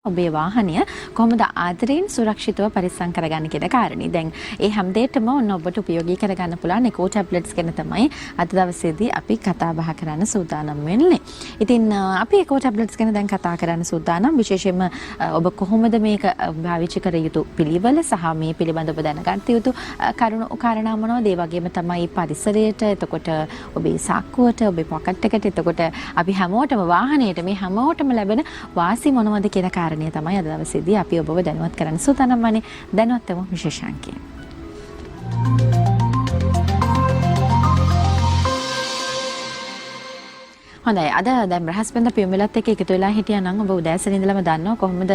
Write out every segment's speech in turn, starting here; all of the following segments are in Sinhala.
ඔබේ වාහනය කොහොමද ආදරයෙන් සුරක්ෂිතව පරිස්සම් කරගන්න කියන කාරණේ. දැන් ඒ හැමදේටම ඔන්න ඔබට උපයෝගී කරගන්න පුළුවන් එකෝ ටැබ්ලට්ස් ගැන තමයි අද දවසේදී අපි කතා බහ කරන්න සූදානම් වෙන්නේ. ඉතින් අපි එකෝ ටැබ්ලට්ස් ගැන දැන් කතා කරන්න සූදානම්. විශේෂයෙන්ම ඔබ කොහොමද මේක භාවිතා කර යුතු පිළිවෙල සහ මේ පිළිබඳව දැනගන්න යුතු කරුණු කාරණා මොනවද? ඒ වගේම තමයි පරිසරයට, එතකොට ඔබේ සාක්කුවට, ඔබේ පොකට් එකට, එතකොට අපි හැමෝටම වාහනයේට මේ හැමෝටම ලැබෙන වාසි මොනවද කියන කාරණේ තමයි අද දවසේදී අපි ඔබව දැනුවත් කරන්න සූදානම් වන්නේ. දැනුවත් වෙමු විශේෂාංකයෙන්. හොඳයි, අද දැන් බ්‍රහස්පතින්ද පියුමලත් එක්ක එකතු වෙලා හිටියා නම් ඔබ උදෑසන ඉඳලම දන්නවා කොහොමද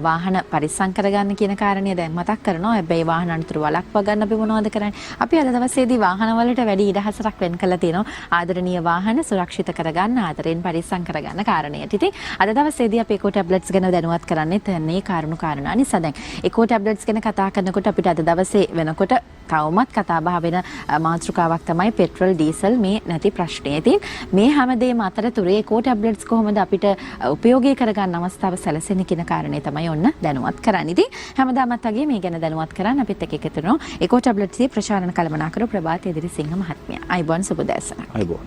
වාහන පරිස්සම් කරගන්න කියන කාරණේ දැන් මතක් කරනවා. හැබැයි වාහන අනතුරු වළක්වා ගන්න අපි මොනවද කරන්නේ? අපි අද දවසේදී වාහන වලට වැඩි ඉඩහසරක් වෙන් කළා තියෙනවා. ආදරණීය වාහන සුරක්ෂිත කරගන්න, ආදරෙන් පරිස්සම් කරගන්න කාරණේට. ඉතින් අද දවසේදී අපි එකෝ ටැබ්ලට්ස් ගැන දැනුවත් කරන්නේත් මේ කාරණා නිසා. දැන් එකෝ ටැබ්ලට්ස් ගැන කතා කරනකොට අපිට අද දවසේ වෙනකොට තවමත් කතා බහ වෙන මාතෘකාවක් තමයි පෙට්‍රල් ඩීසල් මේ නැති ප්‍රශ්නේ. ඉතින් මේ හැමදේම අතරතුරේ එකෝ ටැබ්ලට්ස් කොහොමද අපිට උපයෝගී කරගන්න අවස්ථාව සැලසෙන්නේ කියන කාරණේ තමයි ඔන්න දැනුවත් කරන්නේ. ඉතින් හැමදාමත් වගේ මේ ගැන දැනුවත් කරන්න අපිත් එක්ක එකතු වෙනවා එකෝ ටැබ්ලට්ස් ප්‍රචාරණ කළමනාකරු ප්‍රභාත් එදිරිසිංහ මහත්මයා. අයිබෝන් සුබදෑසන. අයිබෝන්.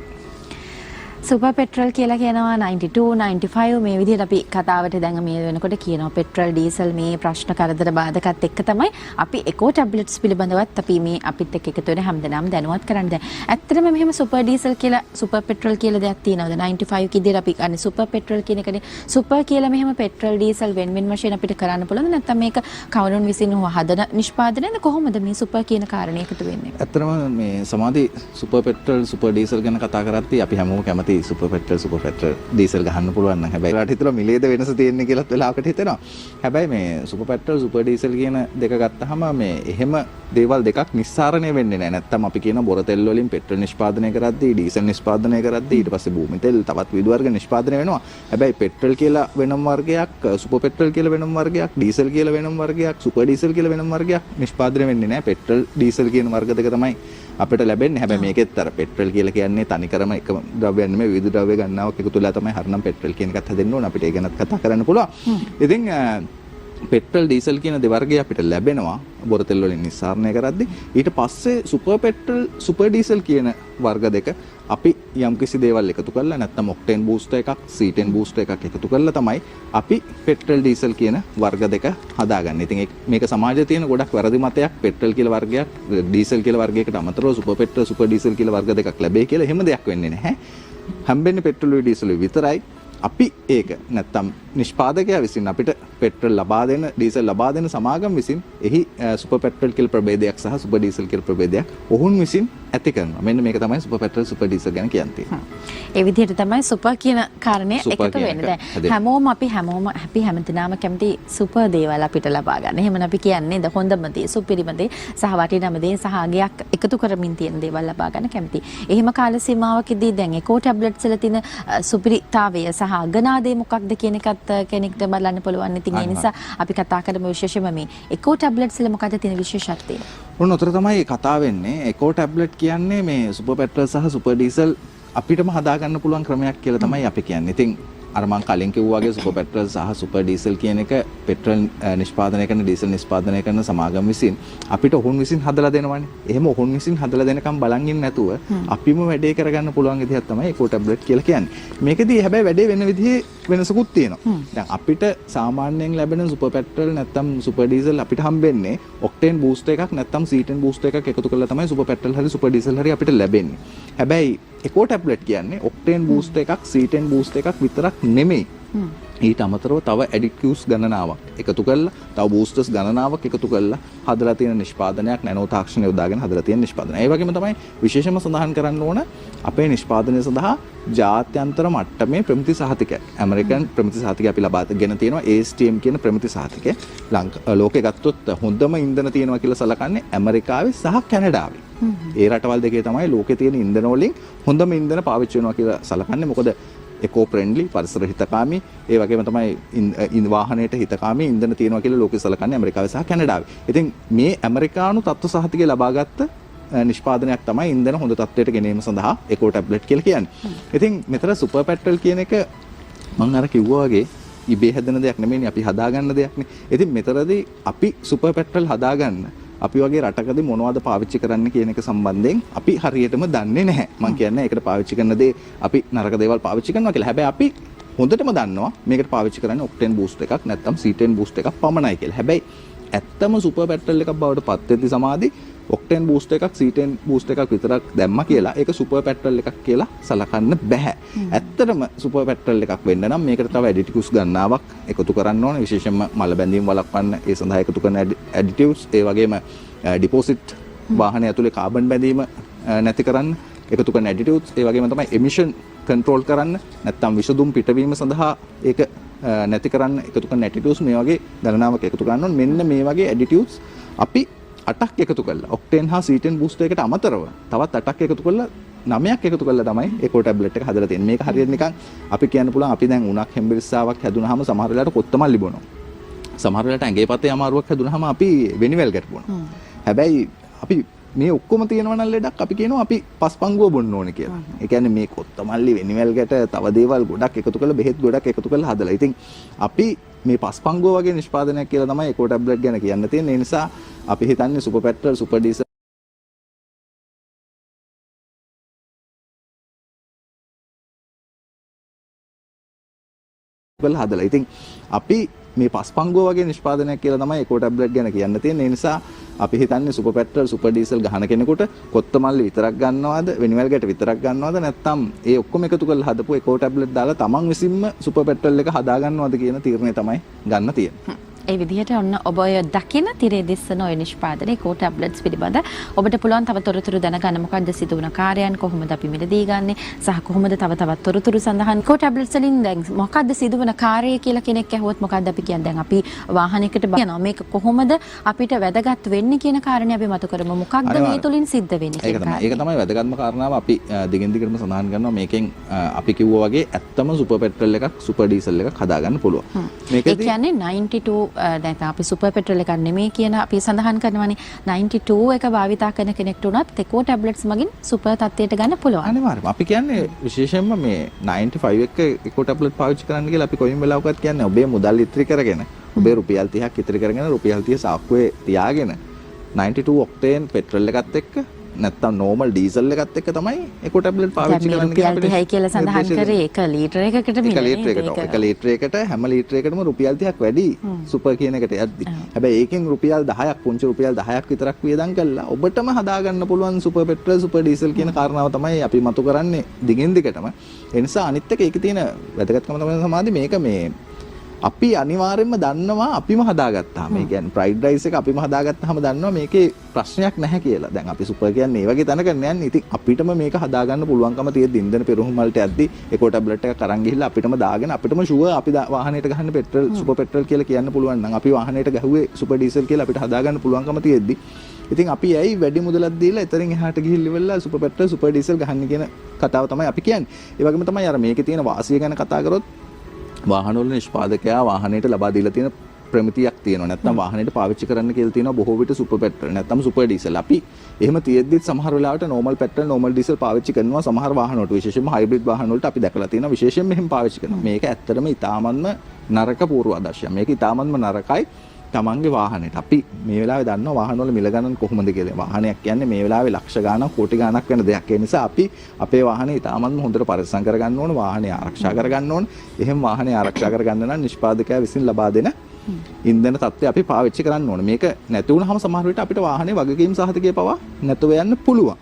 සුපර් පෙට්‍රල් කියලා කියනවා 92 95 මේ විදිහට අපි කතාවට දැන් මේ වෙනකොට කියනවා පෙට්‍රල් ඩීසල් මේ ප්‍රශ්න කරදර බාධකත් එක්ක තමයි අපි එකෝ ටැබ්ලට්ස් පිළිබඳවත් අපි මේ අපිත් එක්ක එකතු වෙන හැමදෙනාම දැනුවත් කරන්න. දැන් ඇත්තටම මෙහෙම සුපර් ඩීසල් කියලා සුපර් පෙට්‍රල් කියලා දෙයක් තියෙනවද? 95 කිදිර අපි ගන්න සුපර් පෙට්‍රල් කියන එකනේ. සුපර් කියලා මෙහෙම පෙට්‍රල් ඩීසල් වෙන වශයෙන් අපිට කරන්න පුළුවන්ද? නැත්නම් මේක කවුරුන් විසින් හදන නිෂ්පාදනයද? කොහොමද මේ සුපර් කියන කාරණේ එකතු වෙන්නේ? ඇත්තටම මේ සමාධි සුපර් පෙට්‍රල් සුපර් ඩීසල් ගැන කතා කරද්දී අපි හැමෝම කැමති සුපර් පෙට්‍රල් ඩීසල් ගහන්න පුළුවන් නම් හැබැයි රට හිතලා මිලේද වෙනස තියෙන්නේ කියලාත් වෙලාවකට හිතෙනවා. හැබැයි මේ සුපර් පෙට්‍රල් සුපර් ඩීසල් කියන දෙක ගත්තාම මේ එහෙම දේවල් දෙකක් නිස්සාරණය වෙන්නේ නැහැ. නැත්තම් අපි කියන බොර තෙල් වලින් පෙට්‍රල් නිෂ්පාදනය කරද්දී ඩීසල් නිෂ්පාදනය කරද්දී ඊට පස්සේ භූමි තෙල් තවත් විවිධ වර්ග නිෂ්පාදනය වෙනවා. හැබැයි පෙට්‍රල් කියලා වෙනම වර්ගයක්, සුපර් පෙට්‍රල් කියලා වෙනම වර්ගයක්, ඩීසල් කියලා වෙනම වර්ගයක්, සුපර් ඩීසල් කියලා වෙනම වර්ගයක් නිෂ්පාදනය වෙන්නේ නැහැ. පෙට්‍රල් ඩීසල් කියන වර්ග දෙක තමයි අපිට ලැබෙන්නේ. හැබැයි මේකෙත් අර පෙට්‍රල් කියලා කියන්නේ තනිකරම එක ද්‍රව්‍යයක් නෙමෙයි, විවිධ ද්‍රව්‍ය ගණනාවක් එකතු වෙලා තමයි හරිනම් පෙට්‍රල් කියන එකත් හැදෙන්න ඕන. අපිට ඒ ගැනත් කතා කරන්න පුළුවන්. ඉතින් පෙට්‍රල් ඩීසල් කියන දෙවර්ගය අපිට ලැබෙනවා බොර තෙල් වලින් නිස්සාරණය කරද්දී. ඊට පස්සේ සුපර් පෙට්‍රල් සුපර් ඩීසල් කියන වර්ග දෙක අපි යම්කිසි දේවල් එකතු කරලා නැත්නම් ඔක්ටේන් බූස්ටර් එකක්, සීටේන් බූස්ටර් එකක් එකතු කරලා තමයි අපි පෙට්‍රල් ඩීසල් කියන වර්ග දෙක හදාගන්නේ. ඉතින් මේක සමාජයේ තියෙන ගොඩක් වැරදි මතයක්. පෙට්‍රල් කියලා වර්ගයක් ඩීසල් කියලා වර්ගයකට අමතරව සුපර් පෙට්‍රල් සුපර් ඩීසල් කියලා වර්ග දෙකක් ලැබෙයි කියලා එහෙම දෙයක් වෙන්නේ නැහැ. හැම්බෙන්නේ පෙට්‍රල් ඩීසල් විතරයි. අපි ඒක නැත්තම් නිෂ්පාදකයා විසින් අපිට පෙට්‍රල් ලබා දෙන ඩීසල් ලබා දෙන සමාගම් විසින් එහි සුපර් පෙට්‍රල් කියලා ප්‍රභේදයක් සහ සුපර් ඩීසල් කියලා ප්‍රභේදයක් ඔවුන් විසින් ඇති කරනවා. මෙන්න මේක තමයි සුපර් පෙට්‍රල් සුපර් ඩීසල් ගැන කියන්නේ. ඒ විදිහට තමයි සුපර් කියන කාරණේ එකතු වෙන්නේ. දැන් හැමෝම අපි හැමතිනාම කැමති සුපර් දේවල් අපිට ලබා ගන්න. එහෙමනම් අපි කියන්නේ ද හොඳම දේ, සුපිරිම දේ සහ වටිනාම දේ සහ අගයක් එකතු කරමින් තියෙන දේවල් ලබා ගන්න කැමති. එහෙම කාල සීමාවකදී දැන් එකෝ ටැබ්ලට්ස් වල තියෙන සුපිරිතාවය සහ අගනාදේ මොකක්ද කියන එකත් කෙනෙක්ට බලන්න පුළුවන්. ඉතින් ඒ නිසා අපි කතා කරමු විශේෂයෙන්ම මේ එකෝ ටැබ්ලට්ස් වල මොකක්ද තියෙන විශේෂත්වය? ඔන්න උතර තමයි කතා වෙන්නේ. එකෝ ටැබ්ලට් කියන්නේ මේ සුපර් පෙට්‍රල් සහ සුපර් ඩීසල් අපිටම හදාගන්න පුළුවන් ක්‍රමයක් කියලා තමයි අපි කියන්නේ. ඉතින් අර මං කලින් කිව්වා වගේ සුපර් පෙට්‍රල් සහ සුපර් ඩීසල් කියන එක පෙට්‍රල් නිෂ්පාදනය කරන ඩීසල් නිෂ්පාදනය කරන සමාගම් විසින් අපිට ඔවුන් විසින් හදලා දෙනවනේ. එහෙම ඔවුන් විසින් හදලා දෙනකම් බලන් ඉන්නේ නැතුව අපිම වැඩේ කරගන්න පුළුවන් විදිහක් තමයි එකෝ ටැබ්ලට් කියලා කියන්නේ. මේකදී හැබැයි වැඩේ වෙන විදිහේ වෙනසකුත් තියෙනවා. දැන් අපිට සාමාන්‍යයෙන් ලැබෙන සුපර් පෙට්‍රල් නැත්නම් සුපර් ඩීසල් අපිට හම්බෙන්නේ ඔක්ටේන් බූස්ටර් එකක් නැත්නම් සීටේන් බූස්ටර් එකක් එකතු කරලා තමයි සුපර් පෙට්‍රල් හරි සුපර් ඩීසල් හරි අපිට ලැබෙන්නේ. හැබැයි එකෝ ටැබ්ලට් කියන්නේ ඔක්ටේන් බූස්ටර් එකක් සීටේන් බූස්ටර් එකක් විතරක් නෙමෙයි. ඊට අමතරව තව ඇඩිටිව්ස් ගණනාවක් එකතු කරලා තව බූස්ටර්ස් ගණනාවක් එකතු කරලා හදලා තියෙන නිෂ්පාදනයක් නැනෝ තාක්ෂණය යොදාගෙන හදලා තියෙන නිෂ්පාදනය. ඒ වගේම තමයි විශේෂම සඳහන් කරන්න ඕන අපේ නිෂ්පාදනය සඳහා ජාත්‍යන්තර මට්ටමේ ප්‍රමිති සහතිකය. ඇමරිකන් ප්‍රමිති සහතිකය අපි ලබාගෙන තියෙනවා. ASTM කියන ප්‍රමිති සහතිකය. ලෝකේ ගත්තොත් හොඳම ඉන්ධන තියෙනවා කියලා සලකන්නේ ඇමරිකාවේ සහ කැනඩාවේ. ඒ රටවල් දෙකේ තමයි ලෝකේ තියෙන ඉන්ධන වලින් හොඳම ඉන්ධන පාවිච්චි වෙනවා කියලා සලකන්නේ. මොකද එකෝ ෆ්‍රෙන්ඩ්ලි පරිසර හිතකාමී ඒ වගේම තමයි වාහනයට හිතකාමී ඉන්ධන තියෙනවා කියලා ලෝකෙ සලකන්නේ ඇමරිකාවේ සහ කැනඩාවේ. ඉතින් මේ ඇමරිකානු තත්ත්ව සහතිකය ලබාගත්ත නිෂ්පාදනයක් තමයි ඉන්ධන හොඳ තත්ත්වයට ගෙනීම සඳහා එකෝ ටැබ්ලට් කියලා කියන්නේ. ඉතින් මෙතන සුපර් පෙට්‍රල් කියන එක මම අර කිව්වා වගේ ඉබේ හැදෙන දෙයක් නෙමෙයිනේ අපි හදාගන්න දෙයක්නේ. ඉතින් මෙතරදී අපි සුපර් පෙට්‍රල් හදාගන්න අපි වගේ රටකදී මොනවද පාවිච්චි කරන්න කියන එක සම්බන්ධයෙන් අපි හරියටම දන්නේ නැහැ. මම කියන්නේ ඒකට පාවිච්චි කරන දේ අපි නරක දේවල් පාවිච්චි කරනවා කියලා. හැබැයි අපි හොඳටම දන්නවා මේකට පාවිච්චි කරන්නේ ඔක්ටේන් බූස්ට් එකක් නැත්නම් C10 බූස්ට් එකක් පමණයි කියලා. හැබැයි ඇත්තම සුපර් පෙට්‍රල් එකක් බවට පත් වෙද්දි සමාධි ඔක්ටේන් බූස්ට් එකක් C10 බූස්ට් එකක් විතරක් දැම්මා කියලා ඒක සුපර් පෙට්‍රල් එකක් කියලා සලකන්න බෑ. ඇත්තටම සුපර් පෙට්‍රල් එකක් වෙන්න නම් මේකට තව ඇඩිටිව්ස් ගණනාවක් එකතු කරන්න ඕනේ. විශේෂයෙන්ම මල බැඳීම් වළක්වන්න ඒ සඳහා එකතු කරන ඇඩිටිව්ස් ඒ වගේම ඩිපොසිට් වාහනය ඇතුලේ කාබන් බැඳීම නැති කරන්න එකතු කරන ඇඩිටිව්ස් ඒ වගේම තමයි එමිෂන් කන්ට්‍රෝල් කරන්න නැත්නම් විසදුම් පිටවීම සඳහා ඒක නැති කරන්න එකතු කරන ඇඩිටිව්ස් මේ වගේ ගණනාවක් එකතු කරන්න ඕනේ. මෙන්න මේ වගේ ඇඩිටිව්ස් අපි 8ක් එකතු කළා. ඔක්ටේන් හා C10 බූස්ට් එකකට අමතරව තවත් 8ක් එකතු කළා 9ක් එකතු කළා තමයි ඒකෝ ටැබ්ලට් එක හදලා තියෙන්නේ. මේක හරියට නිකන් අපි කියන්න පුළුවන් අපි දැන් උණක් හෙම්බිරිස්සාවක් හැදුනහම සමහර වෙලාවට කොත්තමල්ලි බොනවා. සමහර වෙලාවට ඇඟේ පතේ අමාරුවක් හැදුනහම අපි වෙනිවැල් ගැටපොනවා. හැබැයි අපි මේ ඔක්කොම තියෙනවා නම් ලෙඩක් අපි කියනවා අපි පස්පංගුව බොන්න ඕනේ කියලා. ඒ කියන්නේ මේ කොත්තමල්ලි වෙනිවැල් ගැට තව දේවල් ගොඩක් එකතු කරලා බෙහෙත් ගොඩක් එකතු කරලා හදලා. ඉතින් අපි මේ පස්පංගුව වගේ නිෂ්පාදනයක් කියලා තමයි ඒකෝ ටැබ්ලට් ගැන කියන්න තියෙන්නේ. ඒ නිසා අපි හිතන්නේ සුපර් පෙට්‍රල් සුපර් ඩීසල් වල හදලා. ඉතින් අපි මේ පස්පංගුව වගේ නිෂ්පාදනයක් කියලා තමයි ඒකෝ ටැබ්ලට් ගැන කියන්න තියෙන්නේ. ඒ නිසා අපි හිතන්නේ සුපර් පෙට්‍රල් සුපර් ඩීසල් ගහන කෙනෙකුට කොත්තමල්ලි විතරක් ගන්නවද වෙනිවැල් ගැට විතරක් ගන්නවද නැත්නම් ඒ ඔක්කොම එකතු කරලා හදපු ඒකෝ ටැබ්ලට් දාලා තමන් විසින්ම සුපර් පෙට්‍රල් එක හදා ගන්නවද කියන තීරණය තමයි ගන්න තියෙන්නේ. ඒ විදිහට ඔන්න ඔබ ඔය දකින තිරේ දිස්සන ඔය නිෂ්පාදනයේ කෝ ටැබ්ලට්ස් පිළිබඳ ඔබට පුළුවන් තව තොරතුරු දැනගන්න මොකක්ද සිදු වුණ කාර්යයන් කොහොමද අපි මිලදී ගන්නෙ සහ කොහොමද තව තවත් තොරතුරු සඳහන් කෝ ටැබ්ලට්ස් වලින් දැන් මොකක්ද සිදු වුණ කාර්යය කියලා කෙනෙක් ඇහුවොත් මොකක්ද අපි කියන්නේ දැන් අපි වාහනයකට යනවා මේක කොහොමද අපිට වැදගත් වෙන්නේ කියන කාරණේ අපි මතු කරමු මොකක්ද මේ තුලින් සිද්ධ වෙන්නේ කියලා. ඒක තමයි වැදගත්ම කාරණාව අපි දිගින් දිගටම සඳහන් කරනවා මේකෙන් අපි කිව්වා වගේ ඇත්තම සුපර් පෙට්‍රල් එකක් සුපර් ඩීසල් එකක් හදාගන්න පුළුවන්. මේකදී ඒ කියන්නේ 92 දැන් අපි සුපර් පෙට්‍රල් එකක් නෙමෙයි කියන අපි සඳහන් කරනවානේ 92 එක භාවිතා කරන කෙනෙක්ට උනත් ඒකෝ ටැබ්ලට්ස් මගින් සුපර් තත්ත්වයට ගන්න පුළුවන්. අනිවාර්යයෙන්ම අපි කියන්නේ විශේෂයෙන්ම මේ 95 එක ඒකෝ ටැබ්ලට් පාවිච්චි කරන්න කියලා අපි කොයින් වෙලාවකත් කියන්නේ ඔබේ මුදල් ඉතිරි කරගෙන ඔබේ රුපියල් 30ක් ඉතිරි කරගෙන රුපියල් 30 සාක්කුවේ තියාගෙන 92 ඔක්ටේන් පෙට්‍රල් එකත් එක්ක නැත්තම් නෝමල් ඩීසල් එකත් එක්ක තමයි ඒකෝ ටැබ්ලට් පාවිච්චි කරන්න කියලා අපිට 30යි කියලා සඳහන් කරේ 1 ලීටර එකකට මිල 1 ලීටර එකට හැම ලීටර එකටම රුපියල් 30ක් වැඩි සුපර් කියන එකට යද්දි. හැබැයි ඒකෙන් රුපියල් 10ක් පුංචි රුපියල් 10ක් විතරක් වියදම් කළා ඔබටම හදාගන්න පුළුවන් සුපර් පෙට්‍රල් සුපර් ඩීසල් කියන කාරණාව තමයි අපි මතු කරන්නේ දිගින් දිගටම. ඒ නිසා අනිත් එක ඒකේ තියෙන වැදගත්කම තමයි සමාධි මේක මේ අපි අනිවාර්යයෙන්ම දන්නවා අපිම හදාගත්තාම. ඒ කියන්නේ ෆ්‍රයිඩ් රයිස් එක අපිම හදාගත්තාම දන්නවා මේකේ ප්‍රශ්නයක් නැහැ කියලා. දැන් අපි සුපර් කියන්නේ මේ වගේ තැනක යන්නේ. ඉතින් අපිටම මේක හදාගන්න පුළුවන්කම තියෙද්දි ඉන්ධන පෙරහුම් වලට යද්දි ඒකෝ ටැබ්ලට් එකක් අරන් ගිහිල්ලා අපිටම දාගෙන අපිටම ෂුවර් අපි වාහනයට ගහන්න පෙට්‍රල් සුපර් පෙට්‍රල් කියලා කියන්න පුළුවන් නම් අපි වාහනයට ගහුවේ සුපර් ඩීසල් කියලා අපිට හදාගන්න පුළුවන්කම තියෙද්දි ඉතින් අපි ඇයි වැඩි මුදලක් දීලා එතනින් එහාට ගිහිල්ලා ඉවරලා සුපර් පෙට්‍රල් සුපර් ඩීසල් ගහන්න කියන කතාව තමයි අපි කියන්නේ. ඒ වගේම තමයි අර මේකේ තියෙන වාසිය ගැන කතා කරොත් වාහනවල නිෂ්පාදකයා වාහනයට ලබා දීලා තියෙන ප්‍රමිතියක් තියෙනවා. නැත්නම් වාහනයට පාවිච්චි කරන්න කියලා තියෙනවා බොහෝ විට සුපර් පෙට්‍රල් නැත්නම් සුපර් ඩීසල්. අපි එහෙම තියෙද්දිත් සමහර වෙලාවට නෝමල් පෙට්‍රල් නෝමල් ඩීසල් පාවිච්චි කරනවා සමහර වාහන වලට. විශේෂයෙන්ම හයිබ්‍රිඩ් වාහන වලට අපි දැකලා තියෙනවා විශේෂයෙන්ම එහෙම පාවිච්චි කරනවා. මේක ඇත්තටම ඉතාමත්ම නරක පූර්වාදර්ශයක්. මේක ඉතාමත්ම නරකයි තමන්ගේ වාහනේට. අපි මේ වෙලාවේ දන්නවා වාහන වල මිල ගණන් කොහොමද කියලා. වාහනයක් කියන්නේ මේ වෙලාවේ ලක්ෂ ගාණක් කෝටි ගාණක් වෙන දෙයක්. ඒ නිසා අපි අපේ වාහනේ ඉතාමත්ම හොඳට පරිස්සම් කරගන්න ඕන. වාහනේ ආරක්ෂා කරගන්න ඕන. එහෙම වාහනේ ආරක්ෂා කරගන්න නම් නිෂ්පාදකයා විසින් ලබා දෙන ඉන්ධන තත්ත්වය අපි පාවිච්චි කරන්න ඕන. මේක නැති වුනහම සමහර විට අපිට වාහනේ වගකීම් සහතිකය පවා නැතුව යන්න පුළුවන්.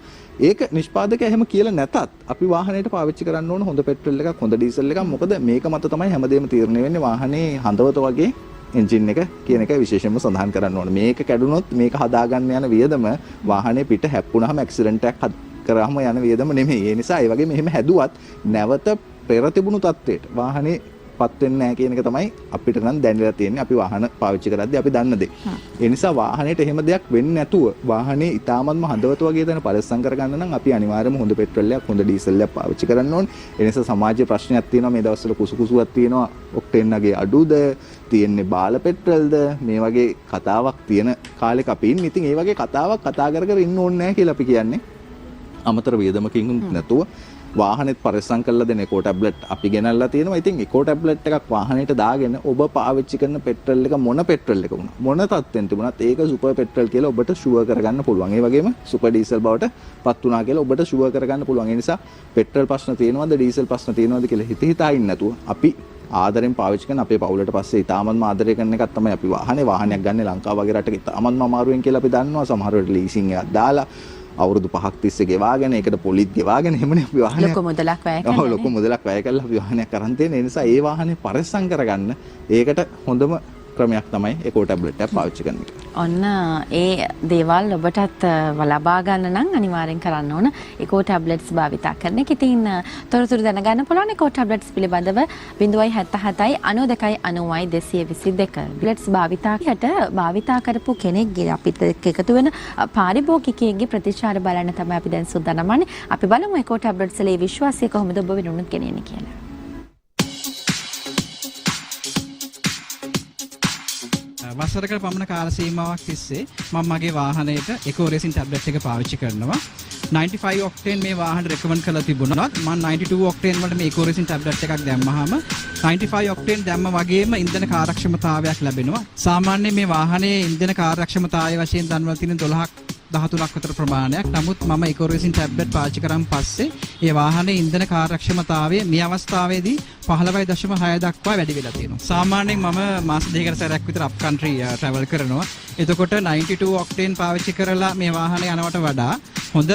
ඒක නිෂ්පාදකයා එහෙම කියලා නැතත් අපි වාහනයට පාවිච්චි කරන්න ඕන හොඳ පෙට්‍රල් එකක් හොඳ ඩීසල් එකක්. මොකද මේක මත තමයි හැමදේම තීරණය වෙන්නේ. වාහනේ හඳවත වගේ එන්ජින් එක කියන එක විශේෂයෙන්ම සඳහන් කරන්න ඕනේ. මේක කැඩුනොත් මේක හදාගන්න යන වියදම වාහනේ පිට හැප්පුණාම ඇක්සිඩන්ට් එකක් කරාම යන වියදම නෙමෙයි. ඒ නිසා ඒ වගේ මෙහෙම හැදුවත් නැවත පෙර තිබුණු තත්ත්වයට වාහනේ පත් වෙන්නේ නැහැ කියන එක තමයි අපිට නම් දැනලා තියෙන්නේ. අපි වාහන පාවිච්චි කරද්දී අපි දන්න දේ. ඒ නිසා වාහනේට එහෙම දෙයක් වෙන්නේ නැතුව වාහනේ ඊටාමත්ම හදවත වගේ තැන පරිස්සම් කරගන්න නම් අපි අනිවාර්යයෙන්ම හොඳ පෙට්‍රල් එකක් හොඳ ඩීසල් එකක් පාවිච්චි කරන්න ඕනේ. ඒ නිසා සමාජයේ ප්‍රශ්නයක් තියෙනවා මේ දවස්වල කුසුකුසුවක් තියෙනවා. ඔක්ටේන් නගේ අඩුද තියෙන්නේ බාල පෙට්‍රල්ද මේ වගේ කතාවක් තියෙන කාලෙක අපි ඉන්නේ. ඉතින් මේ වගේ කතාවක් කතා කර කර ඉන්න ඕනේ නැහැ කියලා අපි කියන්නේ. අමතර වියදමකින් නැතුව වාහනෙත් පරිස්සම් කරලා දෙන එකෝ ටැබ්ලට් අපි ගෙනල්ලා තියෙනවා. ඉතින් එකෝ ටැබ්ලට් එකක් වාහනේට දාගෙන ඔබ පාවිච්චි කරන පෙට්‍රල් එක මොන පෙට්‍රල් එක වුණා මොන තත්ත්වෙන් තිබුණත් ඒක සුපර් පෙට්‍රල් කියලා ඔබට ෂුවර් කරගන්න පුළුවන්. ඒ වගේම සුපර් ඩීසල් බවට පත් වුණා කියලා ඔබට ෂුවර් කරගන්න පුළුවන්. ඒ නිසා පෙට්‍රල් ප්‍රශ්න තියෙනවද ඩීසල් ප්‍රශ්න තියෙනවද කියලා හිතා ඉන්න නැතුව අපි ආදරෙන් පාවිච්චි කරන අපේ පවුලට පස්සේ ඉතාමත්ම ආදරය කරන එකක් තමයි අපි වාහනයක් ගන්න ලංකාව වගේ රටක ඉතාමත්ම අමාරුවෙන් කියලා අපි දන්නවා. සමහර වෙලට ලීසින් එකක් දාලා අවුරුදු 5ක් තිස්සේ ගෙවාගෙන ඒකට පොලිත් ගෙවාගෙන එහෙමනේ අපි වාහනයක් ලොකු මුදලක් වැය කරනවා. ඔව් ලොකු මුදලක් වැය කරලා අපි වාහනයක් අරන් තියෙන. ඒ නිසා ඒ වාහනේ පරිස්සම් කරගන්න ඒකට හොඳම ක්‍රමයක් තමයි ඒකෝ ටැබ්ලට් එක පාවිච්චි කරන එක. ඔන්න ඒ දේවල් ඔබටත් ලබා ගන්න නම් අනිවාර්යෙන් කරන්න ඕන ඒකෝ ටැබ්ලට්ස් භාවිතා කරන එක. ඉතින් තොරතුරු දැනගන්න පුළුවන් ඒකෝ ටැබ්ලට්ස් පිළිබඳව 077 92 90 222 ටැබ්ලට්ස් භාවිතා කරපු කෙනෙක්ගේ අපිට එකතු වෙන පාරිභෝගිකයෙක්ගේ ප්‍රතිචාර බලන්න තමයි අපි දැන් සූදානම් වන්නේ. අපි බලමු ඒකෝ ටැබ්ලට්ස් වල විශ්වාසය කොහොමද ඔබ වෙනුනුත් ගෙනියන්නේ කියලා. වසරකට පමණ කාල සීමාවක් තිස්සේ මම මගේ වාහනයට එකෝ රේසින් ටැබ්ලට් එක පාවිච්චි කරනවා. 95 ඔක්ටේන් මේ වාහනට රෙකමන්ඩ් කරලා තිබුණා. මම 92 ඔක්ටේන් වලට මේ එකෝ රේසින් ටැබ්ලට් එකක් දැම්මහම 95 ඔක්ටේන් දැම්ම වගේම ඉන්ධන කාර්යක්ෂමතාවයක් ලැබෙනවා. සාමාන්‍යයෙන් මේ වාහනේ ඉන්ධන කාර්යක්ෂමතාවය වශයෙන් දන්වලා තියෙන 13ක් විතර ප්‍රමාණයක්. නමුත් මම එකෝ රේසින් ටැබ්ලට් පාවිච්චි කරන් පස්සේ ඒ වාහනේ ඉන්ධන කාර්යක්ෂමතාවය මේ අවස්ථාවේදී 15.6 දක්වා වැඩි වෙලා තියෙනවා. සාමාන්‍යයෙන් මම මාස දෙකකට සැරයක් විතර අප් කන්ට්‍රි ට්‍රැවල් කරනවා. එතකොට 92 ඔක්ටේන් පාවිච්චි කරලා මේ වාහනේ යනවට වඩා හොඳ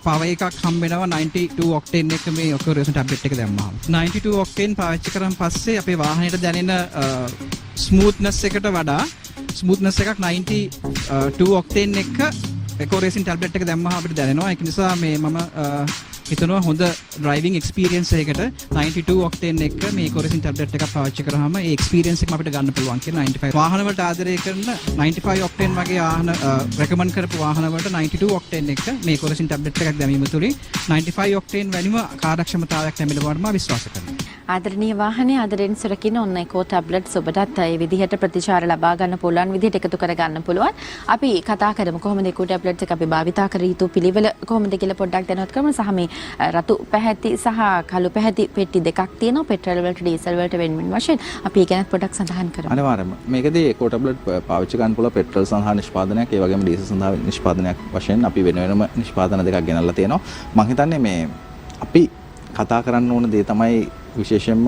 පවර් එකක් හම්බ වෙනවා 92 ඔක්ටේන් එක මේ එකෝ රේසින් ටැබ්ලට් එක දැම්මහම. 92 ඔක්ටේන් පාවිච්චි කරන් පස්සේ අපේ වාහනේට දැනෙන ස්මූත්නස් එකට වඩා ස්මූත්නස් එකක් 92 ඔක්ටේන් එක එකෝ රේසින් ටැබ්ලට් එක දැම්මම අපිට දැනෙනවා. ඒක නිසා මේ මම හිතනවා හොඳ ඩ්‍රයිවිං එක්ස්පීරියන්ස් එකකට 92 ඔක්ටේන් එක මේ එකෝ රේසින් ටැබ්ලට් එකක් පාවිච්චි කරාම ඒ එක්ස්පීරියන්ස් එක අපිට ගන්න පුළුවන් කියලා 95 වාහන වලට ආදරය කරන 95 ඔක්ටේන් වගේ වාහන රෙකමන්ඩ් කරපු වාහන වලට 92 ඔක්ටේන් එක මේ එකෝ රේසින් ටැබ්ලට් එකක් දැමීම තුලින් 95 ඔක්ටේන් වැනිම කාර්යක්ෂමතාවයක් ලැබෙනවා මම විශ්වාස කරනවා. ආදරණීය වාහනේ ආදරෙන් සුරකින්න ඔන්න ඒකෝ ටැබ්ලට්ස් ඔබටත් ඒ විදිහට ප්‍රතිචාර ලබා ගන්න පුළුවන් විදිහට එකතු කර ගන්න පුළුවන්. අපි කතා කරමු කොහොමද ඒකෝ ටැබ්ලට්ස් එක අපි භාවිතා කර යුතු පිළිවෙල කොහොමද කියලා පොඩ්ඩක් දැනුවත් කරමු. සහ මේ රතු පැහැති සහ කළු පැහැති පෙට්ටි දෙකක් තියෙනවා පෙට්‍රල් වලට ඩීසල් වලට වෙන වශයෙන්. අපි ඒ ගැන පොඩ්ඩක් සඳහන් කරමු. අනිවාර්යයෙන්ම මේකදී ඒකෝ ටැබ්ලට් පාවිච්චි කරන්න පුළුවන් පෙට්‍රල් සඳහා නිෂ්පාදනයක් ඒ වගේම ඩීසල් සඳහා නිෂ්පාදනයක් වශයෙන් අපි වෙන වෙනම නිෂ්පාදන දෙකක් ගෙනල්ලා තියෙනවා. මම හිතන්නේ මේ අපි කතා කරන්න ඕන දේ තමයි විශේෂයෙන්ම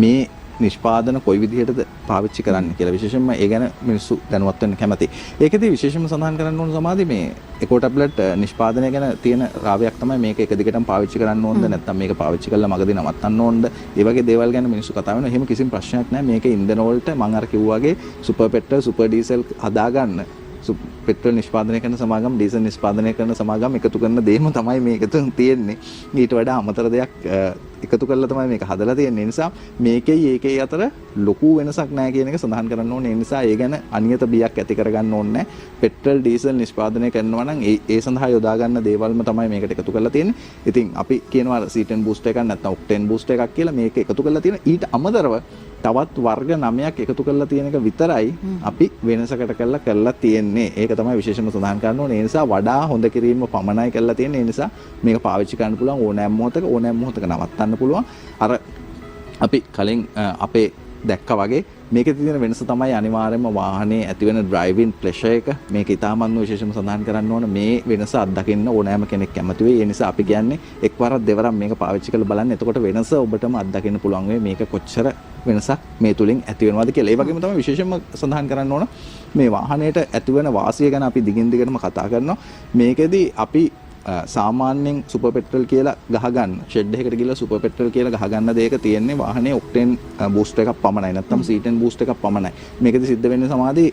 මේ නිෂ්පාදන කොයි විදිහටද පාවිච්චි කරන්න කියලා විශේෂයෙන්ම ඒ ගැන මිනිස්සු දැනුවත් වෙන්න කැමතියි. ඒකෙදී විශේෂයෙන්ම සඳහන් කරන්න ඕන සමාධි මේ එකෝ ටැබ්ලට් නිෂ්පාදනය ගැන තියෙන රාවයක් තමයි මේක එක දිගටම පාවිච්චි කරන්න ඕනද නැත්නම් මේක පාවිච්චි කරලා මගදී නවත්තන්න ඕනද? ඒ වගේ දේවල් ගැන මිනිස්සු කතා වෙනවා. එහෙම කිසිම ප්‍රශ්නයක් නැහැ. මේක ඉන්ධන වලට මම අර කිව්වාගේ සුපර් පෙට්‍රල් සුපර් ඩීසල් හදාගන්න පෙට්‍රල් නිෂ්පාදනය කරන සමාගම් ඩීසල් නිෂ්පාදනය කරන සමාගම් එකතු කරන දේම තමයි මේක තුන තියෙන්නේ. ඊට වඩා අමතර දෙයක් එකතු කරලා තමයි මේක හදලා තියෙන්නේ. ඒ නිසා මේකෙයි ඒකෙයි අතර ලොකු වෙනසක් නැහැ කියන එක සඳහන් කරන්න ඕනේ. ඒ නිසා ඒ ගැන අනියත බියක් ඇති කරගන්න ඕනේ නැහැ. පෙට්‍රල් ඩීසල් නිෂ්පාදනය කරනවා නම් ඒ සඳහා යොදා ගන්න දේවල්ම තමයි මේකට එකතු කරලා තියෙන්නේ. ඉතින් අපි කියනවා C10 බූස්ටර් එකක් නැත්නම් ඔක්ටේන් බූස්ටර් එකක් කියලා මේක එකතු කරලා තියෙන. ඊට අමතරව තවත් වර්ග 9ක් එකතු කරලා තියෙන එක විතරයි අපි වෙනසකට කරලා තියෙන්නේ. ඒක තමයි විශේෂම සඳහන් කරන්න ඕනේ. ඒ නිසා වඩා හොඳ කිරීම පමණයි කරලා තියෙන්නේ. ඒ නිසා මේක පාවිච්චි කරන්න පුළුවන් ඕනෑම මොහොතක නවත්තන්න පුළුවන්. අර අපි කලින් අපේ දැක්කා වගේ මේකේ තියෙන වෙනස තමයි අනිවාර්යයෙන්ම වාහනේ ඇතිවෙන ඩ්‍රයිවිං ප්ලෙෂර් එක. මේක ඉතාමත්ම විශේෂම සඳහන් කරන්න ඕන. මේ වෙනස අත්දකින්න ඕනෑම කෙනෙක් කැමති වෙයි. ඒ නිසා අපි කියන්නේ එක්වරක් දෙවරක් මේක පාවිච්චි කරලා බලන්න. එතකොට වෙනස ඔබටම අත්දකින්න පුළුවන් වෙයි. මේක කොච්චර වෙනසක් මේ තුලින් ඇති වෙනවද කියලා. ඒ වගේම තමයි විශේෂයෙන්ම සඳහන් කරන්න ඕන මේ වාහනයට ඇතිවන වාසිය ගැන අපි දිගින් දිගටම කතා කරනවා. මේකෙදී අපි සාමාන්‍යයෙන් සුපර් පෙට්‍රල් කියලා ගහගන්න ෂෙඩ් එකකට ගිහලා සුපර් පෙට්‍රල් කියලා ගහගන්න දෙයක තියෙන්නේ වාහනේ ඔක්ටේන් බූස්ටර් එකක් පමණයි නැත්නම් C10 බූස්ටර් එකක් පමණයි. මේකෙදි සිද්ධ වෙන්නේ සමාධි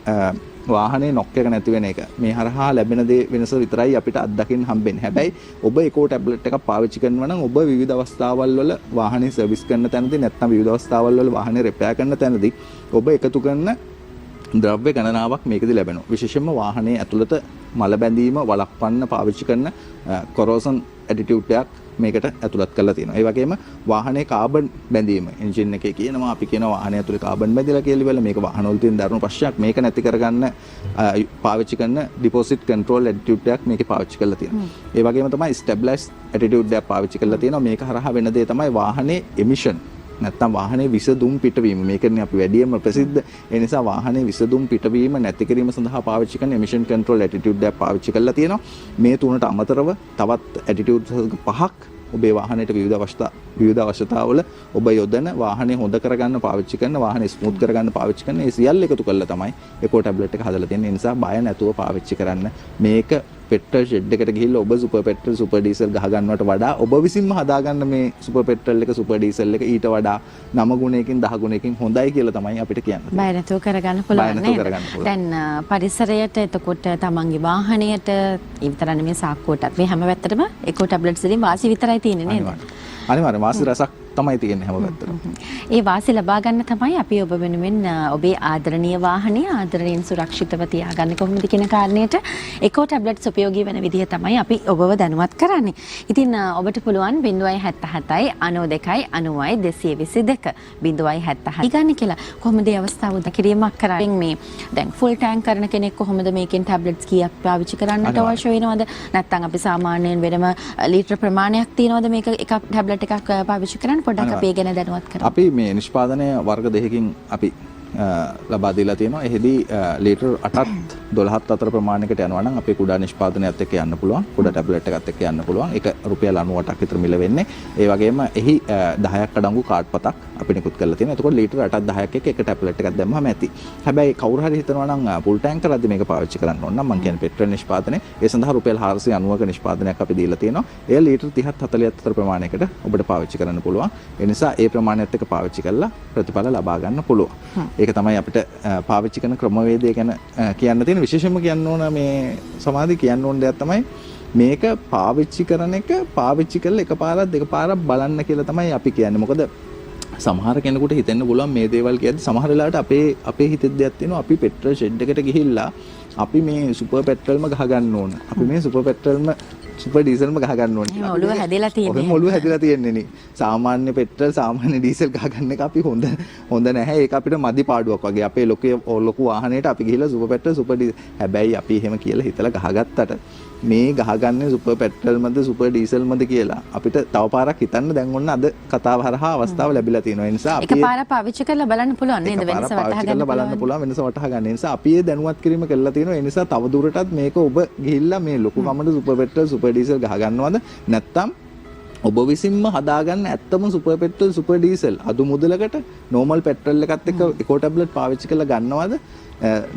වාහනේ නොක් එක නැති වෙන එක. මේ හරහා ලැබෙන දේ වෙනස විතරයි අපිට අත්දකින්න හම්බෙන්නේ. හැබැයි ඔබ ඒකෝ ටැබ්ලට් එකක් පාවිච්චි කරනවා නම් ඔබ විවිධ අවස්ථාවල් වල වාහනේ සර්විස් කරන තැනදී නැත්නම් විවිධ අවස්ථාවල් වල වාහනේ රිපෙයාර් කරන තැනදී ඔබ එකතු කරන ද්‍රව්‍ය ගණනාවක් මේකදී ලැබෙනවා. විශේෂයෙන්ම වාහනේ ඇතුළත මල බැඳීම වළක්වන්න පාවිච්චි කරන කොරෝසන් ඇටිටියුඩ් එකක් මේකට ඇතුළත් කරලා තියෙනවා. ඒ වගේම වාහනේ කාබන් බැඳීම එන්ජින් එකේ කියනවා අපි කියන වාහනේ ඇතුලේ කාබන් බැඳිලා කියලා මේක වාහනවල තියෙන දරුණු ප්‍රශ්නයක්. මේක නැති කරගන්න පාවිච්චි කරන ඩිපොසිට් කන්ට්‍රෝල් ඇටිටියුඩ් එකක් මේකේ පාවිච්චි කරලා තියෙනවා. ඒ වගේම තමයි ස්ටැබ්ලයිස් ඇටිටියුඩ් එකක් පාවිච්චි කරලා තියෙනවා. මේක හරහා වෙන දේ තමයි වාහනේ එමිෂන් නැත්තම් වාහනේ විසදුම් පිටවීම. මේකනේ අපි වැඩියෙන්ම ප්‍රසිද්ධ. ඒ නිසා වාහනේ විසදුම් පිටවීම නැති කිරීම සඳහා පාවිච්චි කරන එමිෂන් කන්ට්‍රෝල් ඇටිටියුඩ් එකක් පාවිච්චි කරලා තියෙනවා. මේ තුනට අමතරව තවත් ඇටිටියුඩ් 5ක් ඔබේ වාහනයට විවිධ අවශ්‍යතාවල ඔබ යොදන වාහනේ හොඳ කරගන්න පාවිච්චි කරන වාහනේ ස්මූත් කරගන්න පාවිච්චි කරන ඒ සියල්ල එකතු කරලා තමයි එකෝ ටැබ්ලට් එක හදලා තියෙන්නේ. ඒ නිසා බය නැතුව පාවිච්චි කරන්න. මේක පෙට්‍රල් ෂෙඩ් එකට ගිහිල්ලා ඔබ සුපර් පෙට්‍රල් සුපර් ඩීසල් ගහ ගන්නවට වඩා ඔබ විසින්ම හදාගන්න මේ සුපර් පෙට්‍රල් එක සුපර් ඩීසල් එක ඊට වඩා 9 ගුණයකින් 10 ගුණයකින් හොඳයි කියලා තමයි අපිට කියන්නේ. බය නැතුව කරගන්න පුළුවන් නේද? දැන් පරිසරයට එතකොට තමන්ගේ වාහනයට විතර නෙමෙයි සාක්කුවටත් මේ හැම පැත්තටම එකෝ ටැබ්ලට්ස් වලින් වාසි විතරයි තියෙන්නේ නේද? අනිවාර්යයෙන් වාසි රසක් තමයි තියෙන්නේ හැම පැත්තටම. ඒ වාසි ලබා ගන්න තමයි අපි ඔබ වෙනුවෙන් ඔබේ ආදරණීය වාහනය ආදරණීය සුරක්ෂිතව තියාගන්න කොහොමද කියන කාරණයට එකෝ ටැබ්ලට්ස් උපයෝගී වෙන විදිහ තමයි අපි ඔබව දැනුවත් කරන්නේ. ඉතින් ඔබට පුළුවන් 077යි 92යි 90යි 222 077 ගන්න කියලා කොහොමද මේ අවස්ථාව උදා කිරීමක් කරන්නේ මේ දැන් ෆුල් ටැංක් කරන කෙනෙක් කොහොමද මේකෙන් ටැබ්ලට්ස් කීයක් පාවිච්චි කරන්නට අවශ්‍ය වෙනවද? නැත්නම් අපි සාමාන්‍යයෙන් වෙනම ලීටර ප්‍රමාණයක් තියනවද මේක එක ටැබ්ලට් එකක් පාවිච්චි කරන්න? පොඩ්ඩක් අපි ගැන දැනුවත් කරමු. අපි මේ නිෂ්පාදනය වර්ග දෙකකින් අපි ලබා දීලා තියෙනවා. එහිදී ලීටර් 8ත් 12ත් අතර ප්‍රමාණයකට යනවා නම් අපේ කුඩා නිෂ්පාදනයත් එක්ක යන්න පුළුවන්. කුඩා ටැබ්ලට් එකත් එක්ක යන්න පුළුවන්. ඒක රුපියල් 98ක් විතර මිල වෙන්නේ. ඒ වගේම එහි 10ක් අඩංගු කාඩ් පතක් අපි නිකුත් කරලා තියෙනවා. එතකොට ලීටර් 8ක් 10ක් එක්ක එක ටැබ්ලට් එකක් දැම්මම ඇති. හැබැයි කවුරු හරි හිතනවා නම් ෆුල් ටැංක් කරද්දි මේක පාවිච්චි කරන්න ඕන නම් මම කියන්නේ පෙට්‍රල් නිෂ්පාදනය. ඒ සඳහා රුපියල් 490ක නිෂ්පාදනයක් අපි දීලා තියෙනවා. එය ලීටර් 30ත් 40ත් අතර ප්‍රමාණයකට ඔබට පාවිච්චි කරන්න පුළුවන්. ඒ නිසා ඒ ප්‍රමාණයත් එක්ක පාවිච්චි කරලා ප්‍රතිඵල ලබා ගන්න පුළුවන්. ඒක තමයි අපිට පාවිච්චි කරන ක්‍රමවේදය ගැන කියන්න තියෙන විශේෂයෙන්ම කියන්න ඕන මේ සමාධි කියන්න ඕන දෙයක් තමයි මේක පාවිච්චි කරන එක පාවිච්චි කරලා එකපාරක් දෙකපාරක් බලන්න කියලා තමයි අපි කියන්නේ. මොකද සමහර කෙනෙකුට හිතෙන්න පුළුවන් මේ දේවල් කියද්දි සමහර වෙලාවට අපේ හිතේ දෙයක් තියෙනවා අපි පෙට්‍රල් ෂෙඩ් එකට ගිහිල්ලා අපි මේ සුපර් පෙට්‍රල්ම ගහ ගන්න ඕන. අපි මේ සුපර් පෙට්‍රල්ම සුපර් ඩීසල්ම ගහ ගන්න ඕන කියලා. ඔළුව හැදලා තියෙන්නේ. ඔහොම ඔළුව හැදලා තියෙන්නේ නේ. සාමාන්‍ය පෙට්‍රල් සාමාන්‍ය ඩීසල් ගහ ගන්න එක අපි හොඳ නැහැ. ඒක අපිට මදි පාඩුවක් වගේ. අපේ ලොකු වාහනයකට අපි ගිහිල්ලා සුපර් පෙට්‍රල් සුපර් ඩීසල්. හැබැයි අපි එහෙම කියලා හිතලා ගහගත්තට මේ ගහගන්නේ සුපර් පෙට්‍රල්මද සුපර් ඩීසල්මද කියලා අපිට තව පාරක් හිතන්න දැන් ඔන්න අද කතාව හරහා අවස්ථාව ලැබිලා තියෙනවා. ඒ නිසා අපි එකපාරක් පාවිච්චි කරලා බලන්න පුළුවන් නේද වෙනස වටහා ගන්න බලන්න පුළුවන් වෙනස වටහා ගන්න. ඒ නිසා අපි ඒ දැනුවත් කිරීම කළා තියෙනවා. ඒ නිසා තව දුරටත් මේක ඔබ ගිහිල්ලා මේ ලොකු කමඩ සුපර් පෙට්‍රල් සුපර් ඩීසල් ගහ ගන්නවද නැත්නම් ඔබ විසින්ම හදාගන්න ඇත්තම සුපර් පෙට්‍රල් සුපර් ඩීසල් අදු මුදලකට නෝමල් පෙට්‍රල් එකත් එක්ක එකෝ ටැබ්ලට් පාවිච්චි කරලා ගන්නවද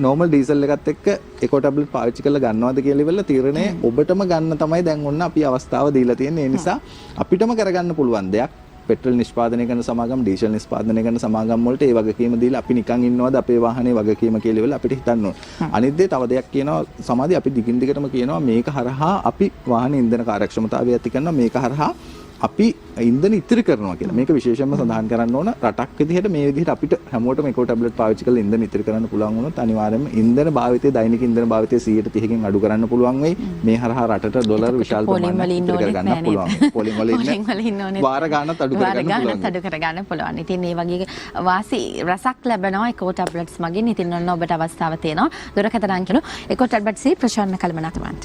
නෝමල් ඩීසල් එකත් එක්ක එකෝ ටැබ්ලට් පාවිච්චි කරලා ගන්නවද කියලා ඉවරලා තීරණය ඔබටම ගන්න තමයි දැන් ඔන්න අපි අවස්ථාව දීලා තියෙන්නේ. ඒ නිසා අපිටම කරගන්න පුළුවන් දෙයක් පෙට්‍රල් නිෂ්පාදනය කරන සමාගම් ඩීසල් නිෂ්පාදනය කරන සමාගම් වලට ඒ වගකීම දීලා අපි නිකන් ඉන්නවද අපේ වාහනේ වගකීම කියලා ඉවරලා අපිට හිතන්න ඕන. අනිත් දේ තව දෙයක් කියනවා සමාධි අපි දිගින් දිගටම කියනවා මේක හරහා අපි වාහනේ ඉන්ධන කාර්යක්ෂමතාවය ඇති කරනවා මේක හරහා අපි ඉන්ධන ඉතිරි කරනවා කියලා. මේක විශේෂයෙන්ම සඳහන් කරන්න ඕන රටක් විදිහට මේ විදිහට අපිට හැමෝටම එකෝ ටැබ්ලට් පාවිච්චි කරලා ඉන්ධන ඉතිරි කරන්න පුළුවන් වුණොත් අනිවාර්යයෙන්ම ඉන්ධන භාවිතය දෛනික ඉන්ධන භාවිතය 130කින් අඩු කරන්න පුළුවන් වෙයි. මේ හරහා රටට ඩොලර් විශාල ප්‍රමාණයක් ඉතිරි කරගන්න පුළුවන්. පොලිං වල ඉන්න වාර ගානක් අඩු කරගන්න පුළුවන්. ඉතින් මේ වගේ වාසි රසක් ලැබෙනවා එකෝ ටැබ්ලට්ස් මගින්. ඉතින් ඔන්න ඔබට අවස්ථාව තියෙනවා දුරකථන අංකන එකෝ ටැබ්ලට්ස් ප්‍රශාන්ත කල්මනාතවන්ට